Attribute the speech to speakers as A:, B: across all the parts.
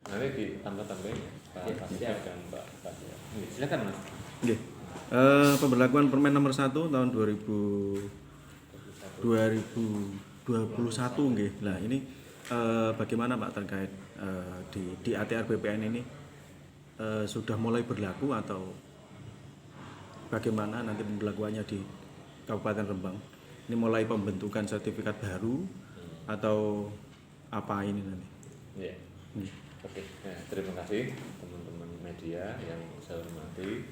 A: Nanti ditambah-tambahin ya, Pak Kasih dan Pak Kasih. Silakan Mas.
B: Nggih. Pemberlakuan Permen nomor 1 tahun 2021 nggih. Nah, ini bagaimana Pak terkait di ATR BPN ini sudah mulai berlaku atau bagaimana nanti pemberlakuannya di Kabupaten Rembang? Ini mulai pembentukan sertifikat baru atau apa ini nanti?
A: Ya. Oke. Nah, terima kasih teman-teman media yang saya hormati.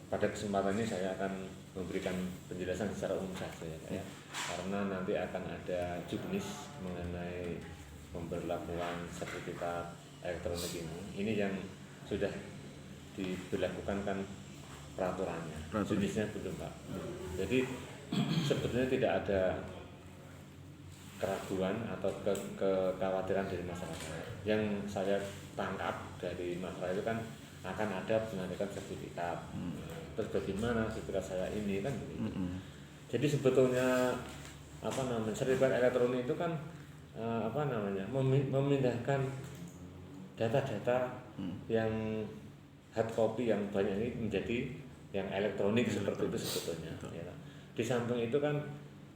A: Pada kesempatan ini saya akan memberikan penjelasan secara umum saja ya, karena nanti akan ada juknis mengenai pemberlakuan sertifikat elektronik ini. Ini yang sudah diberlakukan kan peraturannya, jenisnya belum Pak. Jadi sebetulnya tidak ada keraguan atau kekhawatiran dari masyarakat. Yang saya tangkap dari masyarakat itu kan akan ada penarikan sertifikat. Terus bagaimana sertifikat saya ini kan begitu. Jadi sebetulnya sertifikat elektronik itu kan memindahkan data-data yang hard copy yang banyak ini menjadi yang elektronik seperti itu sebetulnya. Ya. Di samping itu kan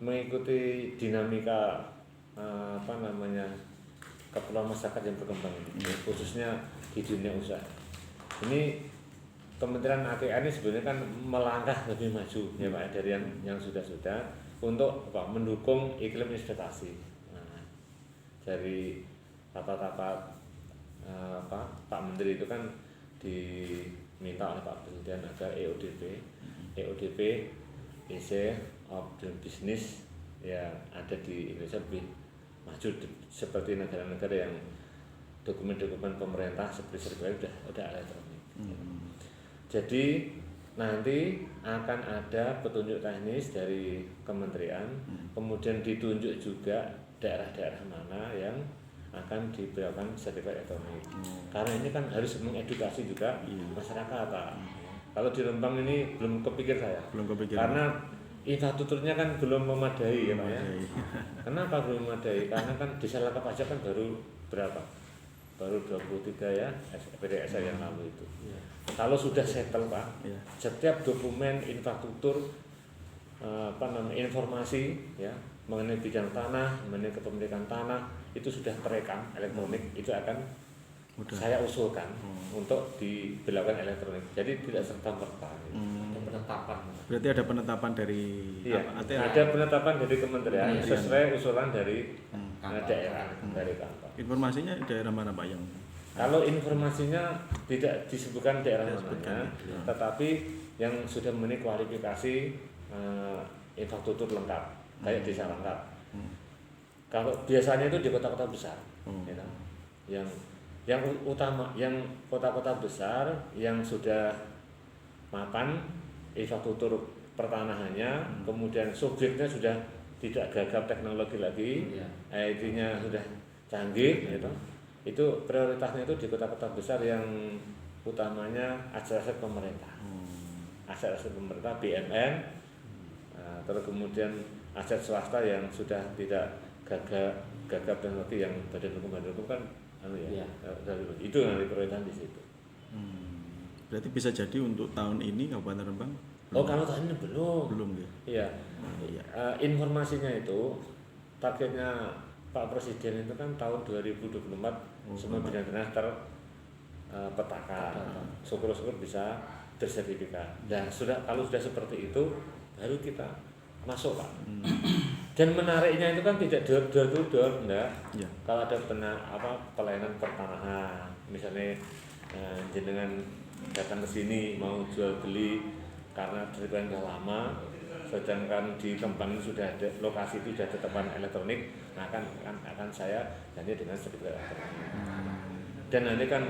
A: mengikuti dinamika keperluan masyarakat yang berkembang ini, khususnya di dunia usaha. Ini Kementerian ATR ini sebenarnya kan melangkah lebih maju ya Pak dari yang sudah-sudah untuk mendukung iklim investasi. Nah, dari rapat-rapat Pak Menteri itu kan diminta oleh Pak Presiden agar EODP Ease of Doing Business ya ada di Indonesia lebih maju seperti negara-negara yang dokumen-dokumen pemerintah seperti sertifikat udah elektronik. Jadi nanti akan ada petunjuk teknis dari kementerian, kemudian ditunjuk juga daerah-daerah mana yang akan diberikan sertifikat elektronik. Karena ini kan harus mengedukasi juga masyarakat Pak. Kalau di Rembang ini belum kepikir saya. Karena infrastrukturnya kan belum memadai ya Pak ya. Kenapa belum memadai? Karena kan Desa Langkap aja kan baru berapa? Baru 23 ya PDSA yang lalu itu. Kalau sudah settle Pak, setiap dokumen infrastruktur informasi ya mengenai bidang tanah, mengenai kepemilikan tanah itu sudah terekam elektronik, itu akan saya usulkan untuk diberlakukan elektronik. Jadi tidak serta-merta. Penetapan.
B: Berarti ada penetapan dari
A: ada penetapan dari kementerian sesuai usulan dari daerah dari kantor.
B: Informasinya daerah mana Pak yang?
A: Kalau informasinya tidak disebutkan daerah mananya, tetapi yang sudah memenuhi kualifikasi infrastruktur lengkap, kayak desa lengkap. Kalau biasanya itu di kota-kota besar, ya, yang utama, yang kota-kota besar yang sudah mapan infrastruktur pertanahannya, kemudian subjeknya sudah tidak gagap teknologi lagi, IT-nya sudah canggih, gitu. Itu prioritasnya itu di kota-kota besar yang utamanya aset-aset pemerintah, aset-aset pemerintah BUMN, terus kemudian aset swasta yang sudah tidak gagap teknologi yang badan hukum kan, itu nanti prioritas di situ.
B: Berarti bisa jadi untuk tahun ini Kabupaten Rembang?
A: Kalau tahun ini belum ya? Iya. Informasinya itu targetnya Pak Presiden itu kan tahun 2024 semua bidang tanah terpetakan. Syukur-syukur bisa bersertifikat. Dan kalau sudah seperti itu baru kita masuk Pak. Dan menariknya itu kan tidak door to door, enggak. Kalau ada pelayanan pertanahan, misalnya jenengan datang ke sini mau jual beli karena sertifikat sudah lama, sedangkan di Kembang sudah ada lokasi itu sudah tetapan elektronik, akan saya ganti dengan sertifikat elektronik. Dan nanti kan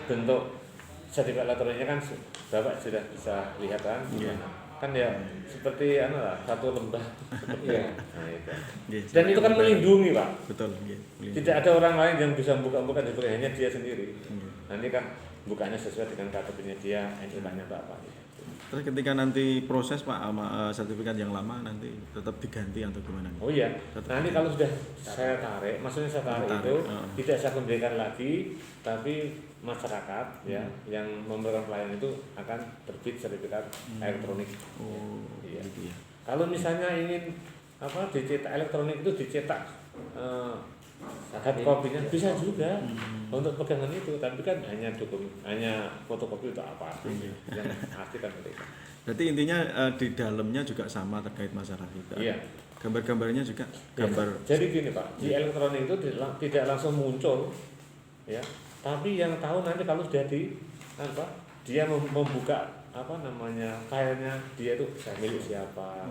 A: bentuk sertifikat elektroniknya kan Bapak sudah bisa lihat kan, kan ya seperti satu lembah seperti Dan itu kan melindungi Pak.
B: Betul.
A: Tidak ada orang lain yang bisa buka-buka dan hanya dia sendiri. Nanti kan bukanya sesuai dengan KTP-nya dia, NIK-nya Bapak.
B: Terus ketika nanti proses Pak sama sertifikat yang lama nanti tetap diganti atau gimana?
A: Oh iya, nanti kalau sudah saya tarik, maksudnya saya tarik itu tidak saya kembalikan lagi, tapi masyarakat ya yang memerlukan pelayanan itu akan terbit sertifikat elektronik.
B: Oh,
A: iya.
B: gitu ya.
A: Kalau misalnya ingin dicetak elektronik itu dicetak hard copy-nya bisa juga untuk pegangan itu, tapi kan hanya fotokopi itu apa artinya? Yang arti kan mereka.
B: Berarti intinya di dalamnya juga sama terkait masalah itu.
A: Iya.
B: Gambar-gambarnya juga gambar.
A: Jadi gini Pak, di elektronik itu tidak langsung muncul, ya. Tapi yang tahu nanti kalau sudah dia membuka filenya dia itu milik siapa,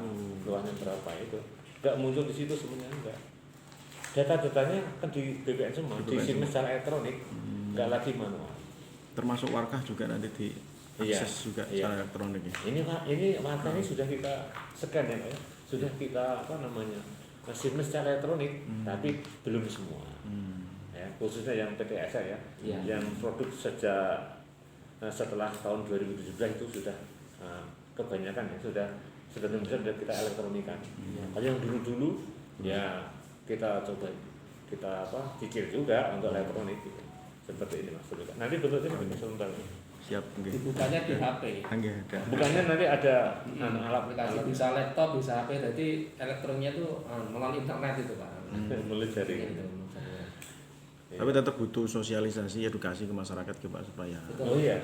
A: luasnya berapa itu, nggak muncul di situ semuanya enggak. Data-datanya kan di BPN semua, disimpan secara elektronik, nggak lagi manual.
B: Termasuk warkah juga nanti diakses juga secara elektronik ya.
A: Ini warga ini sudah kita scan ya Pak ya, sudah kita simpan secara elektronik, tapi belum semua. Ya, khususnya yang PTSA ya, yang produk setelah tahun 2017 itu sudah kebanyakan ya sudah kita elektronikan. Kalau yang dulu ya kita coba cicil juga untuk elektronik gitu. Seperti ini maksudnya. Nanti bentuknya seperti sebentar.
B: Siap, okay.
C: Dibukanya di HP.
A: Bukannya nanti ada
C: aplikasi bisa laptop, bisa HP, jadi elektroniknya itu melalui internet itu Pak.
A: Melalui jaringan.
B: Tapi tetap butuh sosialisasi, edukasi ke masyarakat Pak supaya.
A: Oh iya.